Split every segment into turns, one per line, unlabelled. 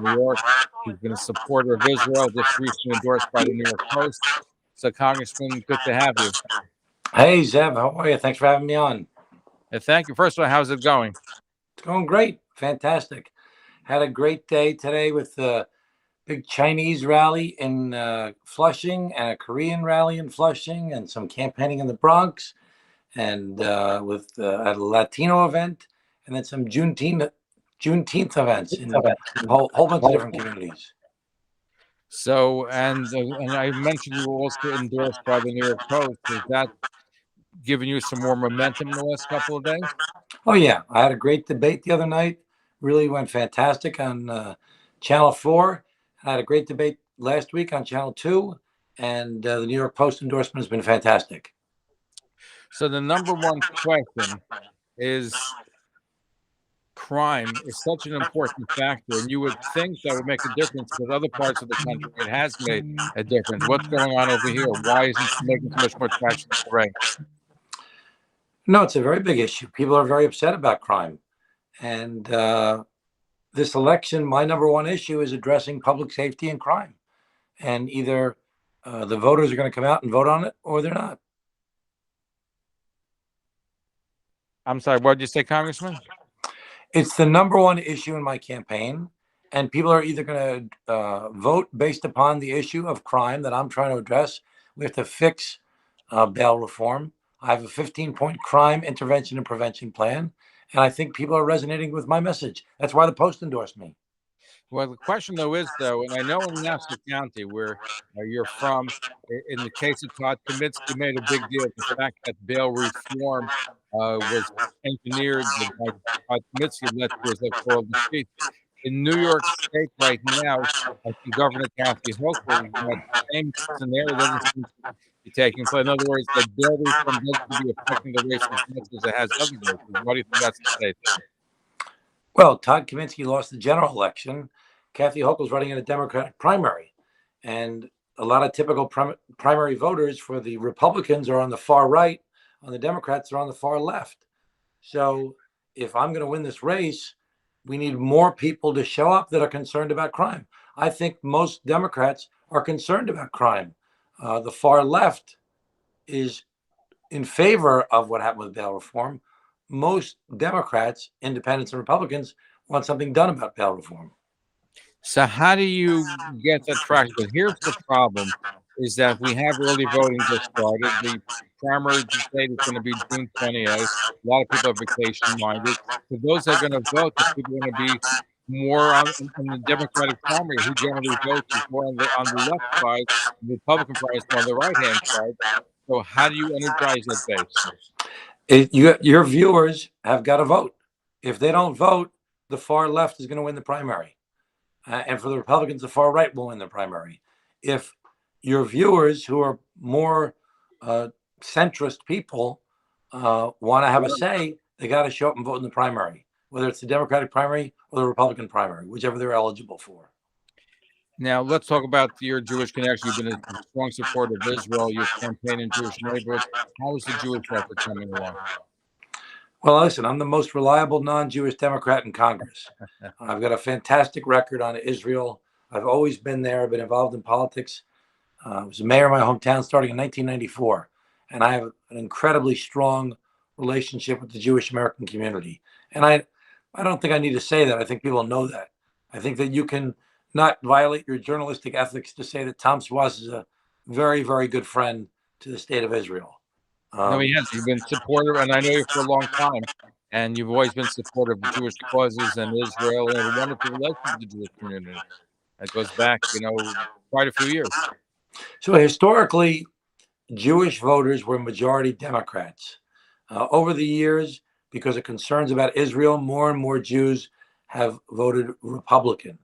New York. He's been a supporter of Israel, just recently endorsed by the New York Post. So, Congressman, good to have you.
Hey, Zev, how are you? Thanks for having me on.
And thank you. First of all, how's it going?
It's going great. Fantastic. Had a great day today with the big Chinese rally in Flushing and a Korean rally in Flushing and some campaigning in the Bronx and with a Latino event and then some Juneteenth events in a whole bunch of different communities.
So, and I mentioned you were also endorsed by the New York Post. Is that giving you some more momentum in the last couple of days?
Oh, yeah. I had a great debate the other night. Really went fantastic on Channel 4. I had a great debate last week on Channel 2. And the New York Post endorsement has been fantastic.
So the number one question is crime is such an important factor, and you would think that would make a difference with other parts of the country. It has made a difference. What's going on over here? Why isn't it making so much more traction in the ranks?
No, it's a very big issue. People are very upset about crime. And this election, my number one issue is addressing public safety and crime. And either the voters are going to come out and vote on it or they're not.
I'm sorry, what did you say, Congressman?
It's the number one issue in my campaign. And people are either going to vote based upon the issue of crime that I'm trying to address. We have to fix bail reform. I have a 15-point crime intervention and prevention plan. And I think people are resonating with my message. That's why the Post endorsed me.
Well, the question, though, is, though, and I know in Nassau County, where you're from, in the case of Todd Kaminsky, made a big deal of the fact that bail reform was engineered by Todd Kaminsky, led to, as they've called the streets. In New York State right now, I think Governor Kathy Hochul, that same scenario doesn't seem to be taking place. In other words, that bail reform doesn't be affecting the race as much as it has other races. Why do you think that's the case?
Well, Todd Kaminsky lost the general election. Kathy Hochul's running in a Democratic primary. And a lot of typical primary voters for the Republicans are on the far right, on the Democrats are on the far left. So if I'm going to win this race, we need more people to show up that are concerned about crime. I think most Democrats are concerned about crime. The far left is in favor of what happened with bail reform. Most Democrats, independents and Republicans, want something done about bail reform.
So how do you get that traction? Because here's the problem, is that we have early voting just started. The primary date is going to be June 28th. A lot of people are vacation-minded. So those that are going to vote, the people are going to be more on the Democratic primary, who generally votes is more on the left side, the Republican primary is more on the right-hand side. So how do you energize that base?
Your viewers have got to vote. If they don't vote, the far left is going to win the primary. And for the Republicans, the far right will win the primary. If your viewers, who are more centrist people, want to have a say, they got to show up and vote in the primary, whether it's the Democratic primary or the Republican primary, whichever they're eligible for.
Now, let's talk about your Jewish connection. You've been a strong supporter of Israel. You've campaigned in Jewish neighborhoods. How is the Jewish effort coming along?
Well, listen, I'm the most reliable non-Jewish Democrat in Congress. I've got a fantastic record on Israel. I've always been there. I've been involved in politics. I was a mayor of my hometown starting in 1994. And I have an incredibly strong relationship with the Jewish American community. And I don't think I need to say that. I think people know that. I think that you can not violate your journalistic ethics to say that Tom Suozzi is a very, very good friend to the state of Israel.
No, he has. You've been supportive, and I know you for a long time, and you've always been supportive of Jewish causes and Israel, and have a wonderful relationship with the Jewish community. That goes back, quite a few years.
So historically, Jewish voters were majority Democrats. Over the years, because of concerns about Israel, more and more Jews have voted Republican.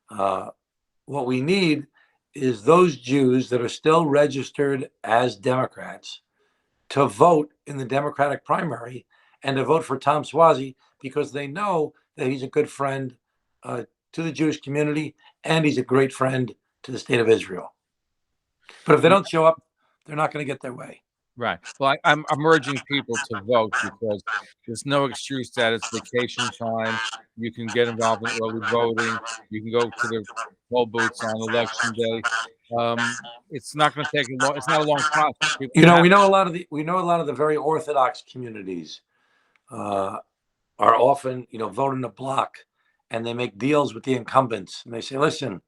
What we need is those Jews that are still registered as Democrats to vote in the Democratic primary and to vote for Tom Suozzi, because they know that he's a good friend to the Jewish community and he's a great friend to the state of Israel. But if they don't show up, they're not going to get their way.
Right. Well, I'm urging people to vote because there's no excuse that it's vacation time. You can get involved in early voting. You can go to the poll booths on election day. It's not going to take a long. It's not a long process. People
You know,
have.
we know a lot of the very orthodox communities uh, are often, vote in a block, and they make deals with the incumbents, and they say, "Listen,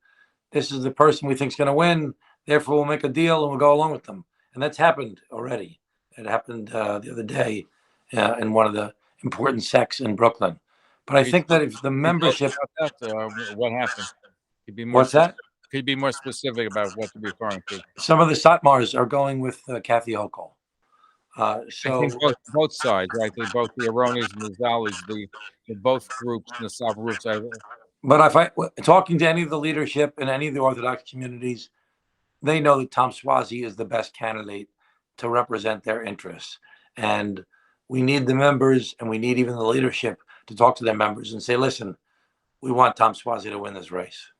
this is the person we think is going to win. Therefore, we'll make a deal and we'll go along with them." And that's happened already. It happened the other day in one of the important sects in Brooklyn. But I
Can you
think
tell,
that if the
can you tell us
membership,
about that? What happened? Could be more
what's that?
specific. Could you be more specific about what you're referring to?
Some of the Satmars are going with Kathy Hochul.
I think
So,
both sides, right? They both the Aronis and the Zalis, the both groups and the South groups.
but if talking to any of the leadership in any of the Orthodox communities, they know that Tom Suozzi is the best candidate to represent their interests. And we need the members and we need even the leadership to talk to their members and say, listen, we want Tom Suozzi to win this race.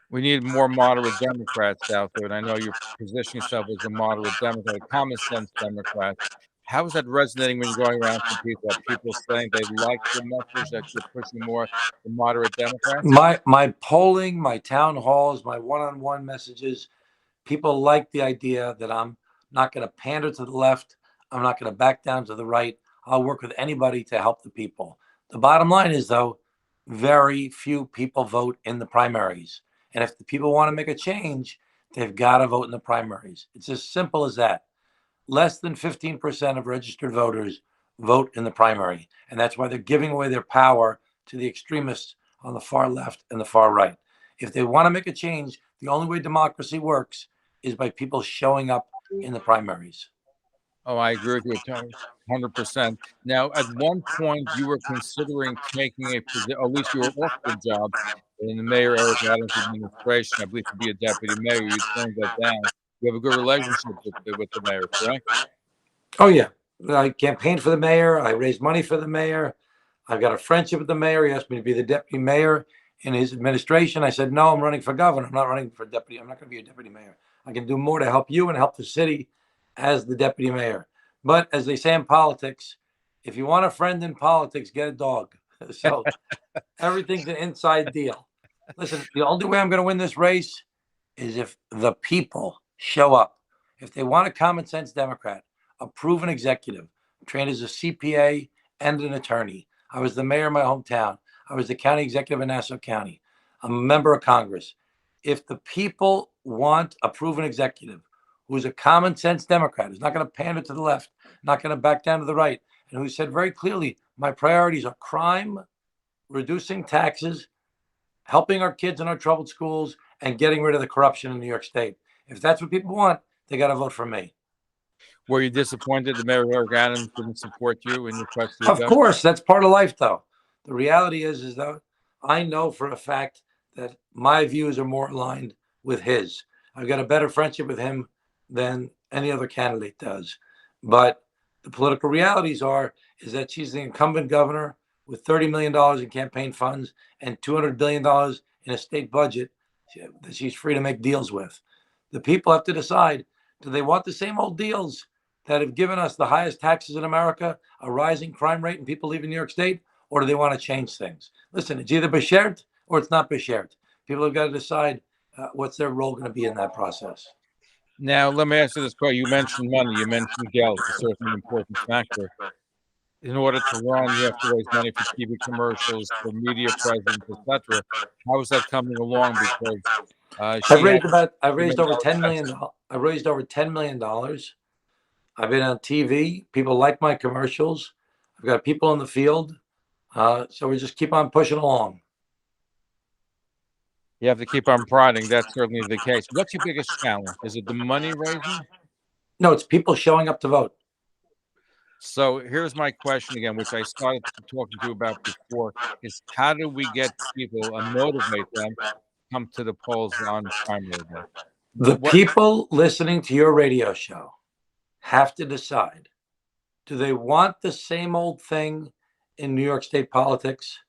We need more moderate Democrats out there, and I know you position yourself as a moderate Democrat, a common sense Democrat. How is that resonating when you're going around to people? Are people saying they like the message that you're pushing more the moderate Democrats?
My polling, my town halls, my one-on-one messages, people like the idea that I'm not going to pander to the left. I'm not going to back down to the right. I'll work with anybody to help the people. The bottom line is, though, very few people vote in the primaries. And if the people want to make a change, they've got to vote in the primaries. It's as simple as that. Less than 15% of registered voters vote in the primary. And that's why they're giving away their power to the extremists on the far left and the far right. If they want to make a change, the only way democracy works is by people showing up in the primaries.
Oh, I agree with you 100%. Now, at one point, you were considering taking a position, or at least you were offered a job in the Mayor Eric Adams administration, I believe, to be a deputy mayor. You turned that down. You have a good relationship with the mayor, correct?
Oh, yeah. I campaigned for the mayor. I raised money for the mayor. I've got a friendship with the mayor. He asked me to be the deputy mayor in his administration. I said, no, I'm running for governor. I'm not running for deputy. I'm not going to be a deputy mayor. I can do more to help you and help the city as the deputy mayor. But as they say in politics, if you want a friend in politics, get a dog. So everything's an inside deal. Listen, the only way I'm going to win this race is if the people show up. If they want a common sense Democrat, a proven executive, trained as a CPA and an attorney. I was the mayor of my hometown. I was the county executive in Nassau County. I'm a member of Congress. If the people want a proven executive who's a common sense Democrat, who's not going to pander to the left, not going to back down to the right, and who said very clearly, my priorities are crime, reducing taxes, helping our kids in our troubled schools, and getting rid of the corruption in New York State. If that's what people want, they got to vote for me.
Were you disappointed that Mayor Eric Adams didn't support you in your quest to the
Of
governor?
course, that's part of life, though. The reality is that I know for a fact that my views are more aligned with his. I've got a better friendship with him than any other candidate does. But the political realities is that she's the incumbent governor with $30 million in campaign funds and $200 billion in a state budget that she's free to make deals with. The people have to decide, do they want the same old deals that have given us the highest taxes in America, a rising crime rate, and people leaving New York State, or do they want to change things? Listen, it's either beshert or it's not beshert. People have got to decide what's their role going to be in that process.
Now, let me ask you this question. You mentioned money. You mentioned Geld. It's certainly an important factor. In order to run, you have to raise money for TV commercials, for media presence, etc. How is that coming along? Because
I've
she has
raised about I've
$3
raised
million
over $10 million. I've raised over $10 million. I've been on TV. People like my commercials. I've got people in the field. So we just keep on pushing along.
You have to keep on prodding. That's certainly the case. What's your biggest challenge? Is it the money raising?
No, it's people showing up to vote.
So here's my question again, which I started talking to you about before, is how do we get people and motivate them to come to the polls on primary day?
The
What
people listening to your radio show have to decide, do they want the same old thing in New York State politics?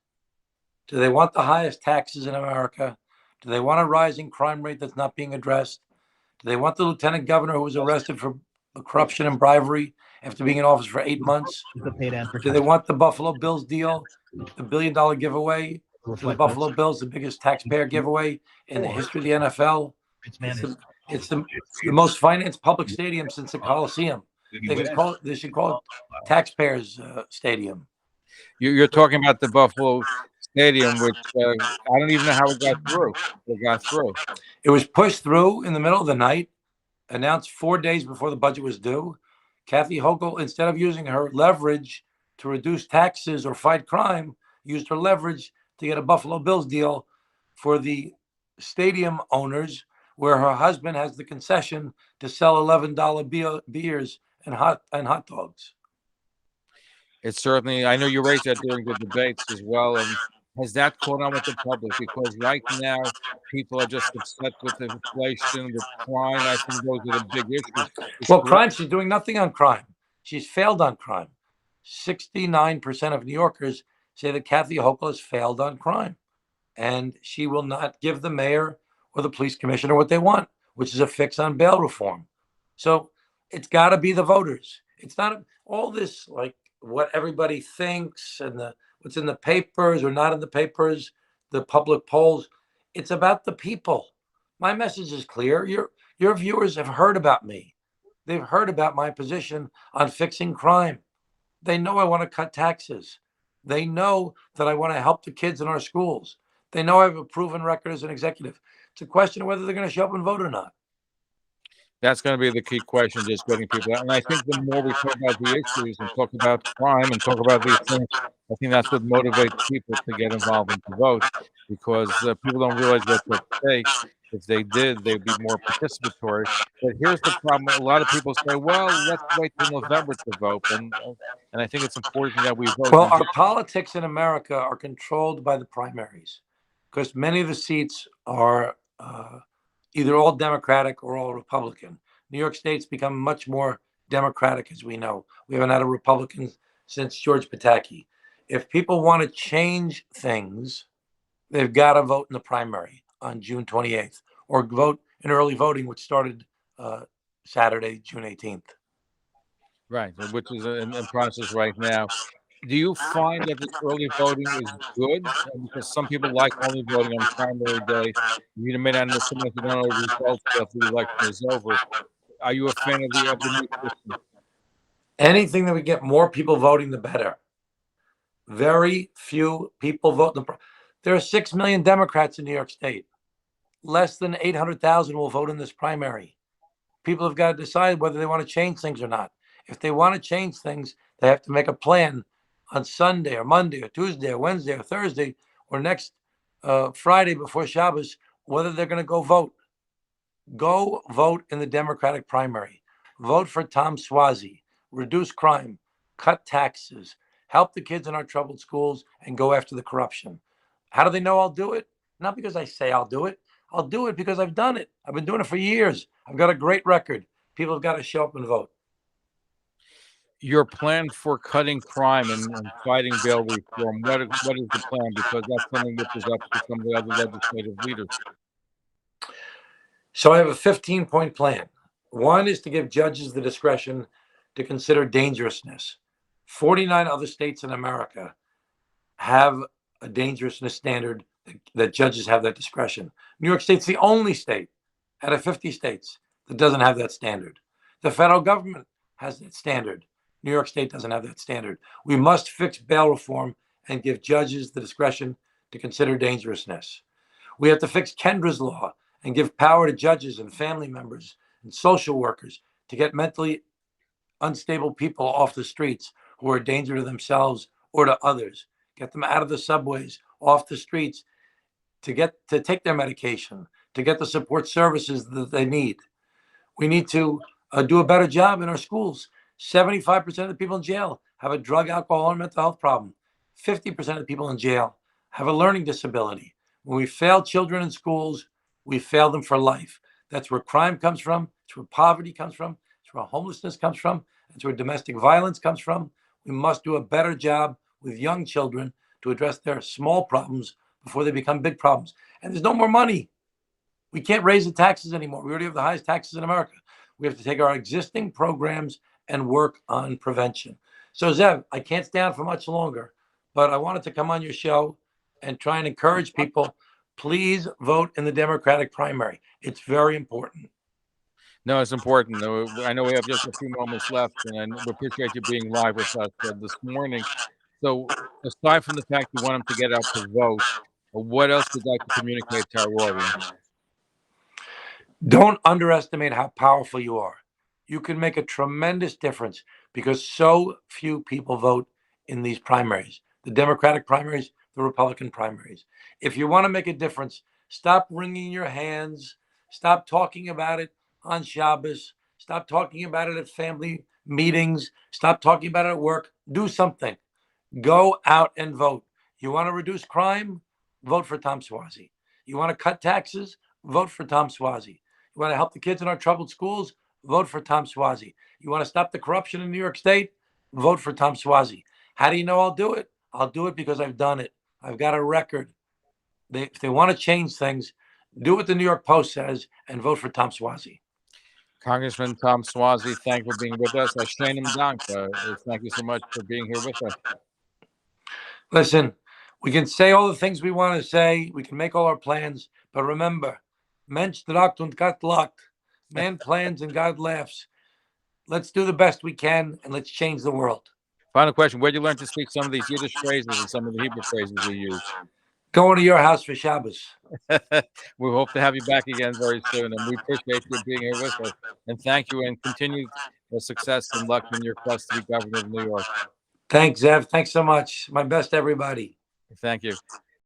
Do they want the highest taxes in America? Do they want a rising crime rate that's not being addressed? Do they want the lieutenant governor who was arrested for corruption and bribery after being in office for 8 months? Do they want the Buffalo Bills deal, the $1 billion giveaway to the Buffalo Bills, the biggest taxpayer giveaway in the history of the NFL? It's the most financed public stadium since the Coliseum. They should call it Taxpayers Stadium.
You're talking about the Buffalo Stadium, which I don't even know how it got through. It got through.
It was pushed through in the middle of the night, announced 4 days before the budget was due. Kathy Hochul, instead of using her leverage to reduce taxes or fight crime, used her leverage to get a Buffalo Bills deal for the stadium owners, where her husband has the concession to sell $11 beers and hot dogs.
It's certainly, I know you raised that during the debates as well. And has that caught on with the public? Because right now, people are just upset with inflation, with crime. I think those are the big issues.
Well, crime, she's doing nothing on crime. She's failed on crime. 69% of New Yorkers say that Kathy Hochul has failed on crime. And she will not give the mayor or the police commissioner what they want, which is a fix on bail reform. So it's got to be the voters. It's not all this like what everybody thinks and what's in the papers or not in the papers, the public polls. It's about the people. My message is clear. Your viewers have heard about me. They've heard about my position on fixing crime. They know I want to cut taxes. They know that I want to help the kids in our schools. They know I have a proven record as an executive. It's a question of whether they're going to show up and vote or not.
That's going to be the key question, just getting people out. And I think the more we talk about the issues and talk about crime and talk about these things, I think that's what motivates people to get involved and to vote, because people don't realize what's at stake. If they did, they'd be more participatory. But here's the problem. A lot of people say, well, let's wait till November to vote. And I think it's important that we vote.
Well, our politics in America are controlled by the primaries, because many of the seats are either all Democratic or all Republican. New York State's become much more Democratic, as we know. We haven't had a Republican since George Pataki. If people want to change things, they've got to vote in the primary on June 28th, or vote in early voting, which started Saturday, June 18th.
Right, which is in process right now. Do you find that this early voting is good? Because some people like only voting on primary day. You may not necessarily know the results after the election is over. Are you a fan of the new system?
Anything that we get more people voting, the better. Very few people vote. There are 6 million Democrats in New York State. Less than 800,000 will vote in this primary. People have got to decide whether they want to change things or not. If they want to change things, they have to make a plan on Sunday or Monday or Tuesday or Wednesday or Thursday or next Friday before Shabbos, whether they're going to go vote. Go vote in the Democratic primary. Vote for Tom Suozzi. Reduce crime. Cut taxes. Help the kids in our troubled schools and go after the corruption. How do they know I'll do it? Not because I say I'll do it. I'll do it because I've done it. I've been doing it for years. I've got a great record. People have got to show up and vote.
Your plan for cutting crime and fighting bail reform, what is the plan? Because that's something which is up to some of the other legislative leaders.
So I have a 15-point plan. One is to give judges the discretion to consider dangerousness. 49 other states in America have a dangerousness standard that judges have that discretion. New York State's the only state out of 50 states that doesn't have that standard. The federal government has that standard. New York State doesn't have that standard. We must fix bail reform and give judges the discretion to consider dangerousness. We have to fix Kendra's law and give power to judges and family members and social workers to get mentally unstable people off the streets who are a danger to themselves or to others. Get them out of the subways, off the streets, to take their medication, to get the support services that they need. We need to do a better job in our schools. 75% of the people in jail have a drug, alcohol, and mental health problem. 50% of the people in jail have a learning disability. When we fail children in schools, we fail them for life. That's where crime comes from. It's where poverty comes from. It's where homelessness comes from. It's where domestic violence comes from. We must do a better job with young children to address their small problems before they become big problems. And there's no more money. We can't raise the taxes anymore. We already have the highest taxes in America. We have to take our existing programs and work on prevention. So, Zev, I can't stay on for much longer, but I wanted to come on your show and try and encourage people. Please vote in the Democratic primary. It's very important.
No, it's important. I know we have just a few moments left, and we appreciate you being live with us this morning. So, aside from the fact you want them to get out to vote, what else would you like to communicate to our audience?
Don't underestimate how powerful you are. You can make a tremendous difference because so few people vote in these primaries, the Democratic primaries, the Republican primaries. If you want to make a difference, stop wringing your hands, stop talking about it on Shabbos, stop talking about it at family meetings, stop talking about it at work. Do something. Go out and vote. You want to reduce crime? Vote for Tom Suozzi. You want to cut taxes? Vote for Tom Suozzi. You want to help the kids in our troubled schools? Vote for Tom Suozzi. You want to stop the corruption in New York State? Vote for Tom Suozzi. How do you know I'll do it? I'll do it because I've done it. I've got a record. If they want to change things, do what the New York Post says and vote for Tom Suozzi.
Congressman Tom Suozzi, thank you for being with us. Shane Dank, thank you so much for being here with us.
Listen, we can say all the things we want to say. We can make all our plans. But remember, Mensch tragt und Gott lacht. Man plans and God laughs. Let's do the best we can and let's change the world.
Final question. Where'd you learn to speak some of these Yiddish phrases and some of the Hebrew phrases we use?
Going to your house for Shabbos.
We hope to have you back again very soon, and we appreciate you being here with us. And thank you, and continued success and luck in your quest to be governor of New York.
Thanks, Zev. Thanks so much. My best, everybody.
Thank you.